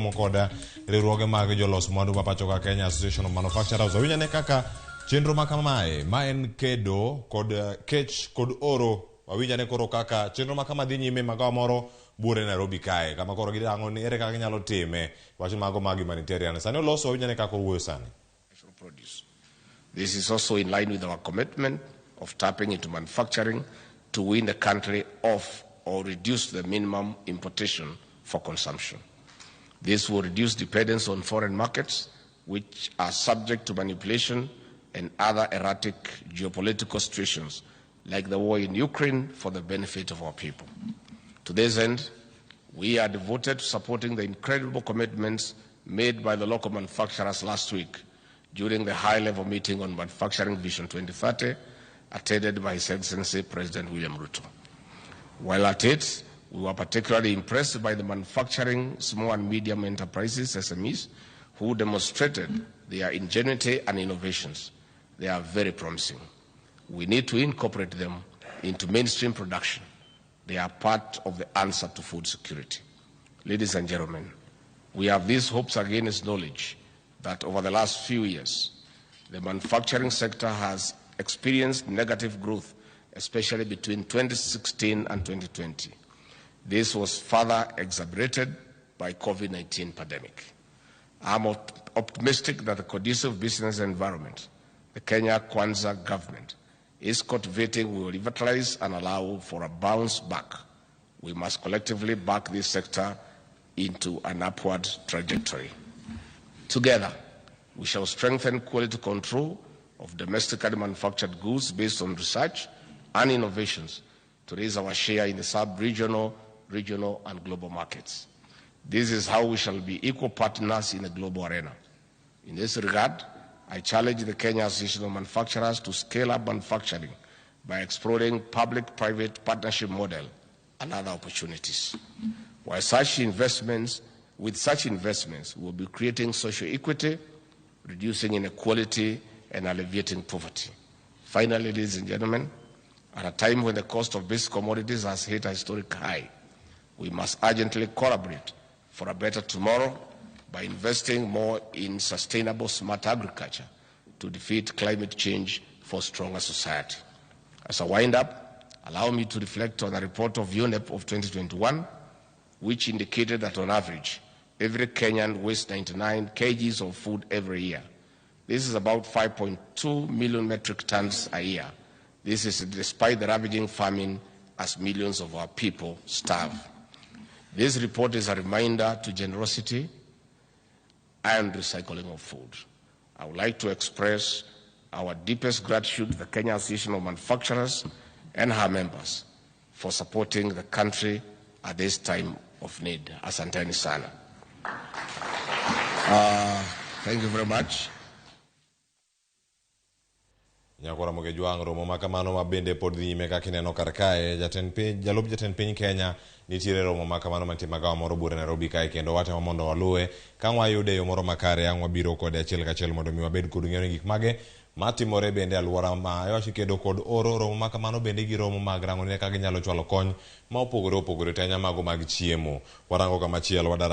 romo koda riwruoge mag Jolos Mwandu papacho Kenya Association of Manufacturers. Owinjane kaka chenro makamae ma en kedo kod kech kod oro. Owinjane koro kaka chenro makama dhi nyime magawa moro bure Nairobi kae. Kama koro gidango ni ere kaka ginyalo time wach mago mag humanitarian. Sani oloso owinjane kaka owuoyo sani. This is also in line with our commitment of tapping into manufacturing to win the country off or reduce the minimum importation for consumption. This will reduce dependence on foreign markets, which are subject to manipulation and other erratic geopolitical situations, like the war in Ukraine, for the benefit of our people. To this end, we are devoted to supporting the incredible commitments made by the local manufacturers last week during the high-level meeting on Manufacturing Vision 2030, attended by His Excellency President William Ruto. While at it, we were particularly impressed by the manufacturing small and medium enterprises, SMEs, who demonstrated their ingenuity and innovations. They are very promising. We need to incorporate them into mainstream production. They are part of the answer to food security. Ladies and gentlemen, we have these hopes against knowledge that over the last few years, the manufacturing sector has experienced negative growth, especially between 2016 and 2020. This was further exacerbated by COVID-19 pandemic. I'm optimistic that the conducive business environment the Kenya Kwanza government is cultivating will revitalize and allow for a bounce back. We must collectively back this sector into an upward trajectory. Together, we shall strengthen quality control of domestically manufactured goods based on research and innovations to raise our share in the sub-regional, regional, and global markets. This is how we shall be equal partners in the global arena. In this regard, I challenge the Kenya Association of Manufacturers to scale up manufacturing by exploring public-private partnership model and other opportunities. With such investments, we'll be creating social equity, reducing inequality, and alleviating poverty. Finally, ladies and gentlemen, at a time when the cost of basic commodities has hit a historic high, we must urgently collaborate for a better tomorrow by investing more in sustainable, smart agriculture to defeat climate change for a stronger society. As a wind-up, allow me to reflect on the report of UNEP of 2021, which indicated that on average, every Kenyan wastes 99 kgs of food every year. This is about 5.2 million metric tons a year. This is despite the ravaging famine as millions of our people starve. This report is a reminder to generosity and recycling of food. I would like to express our deepest gratitude to the Kenya Association of Manufacturers and her members for supporting the country at this time of need. Asanteni sana. Thank you very much. Nyakora moge juang romo makamano mabende pod dhi nyime kaka ineno kar kae. Jalup jatend piny Kenya nitiere romo makamano mantie magawa moro bure Nairobi kae, kendo watemo mondo waluwe ka wayude yo moro makare ang wabiro kode achiel kachiel mondo mi wabed kod ng'eyo gik mage matimore bende alwora ma yawashi kedo kod oro. Romo makamano bende gi romo mag rango ne kaka ginyalo chwalo kony ma opogore opogore tanya mago mag chiemo. Warango kama chielo wadara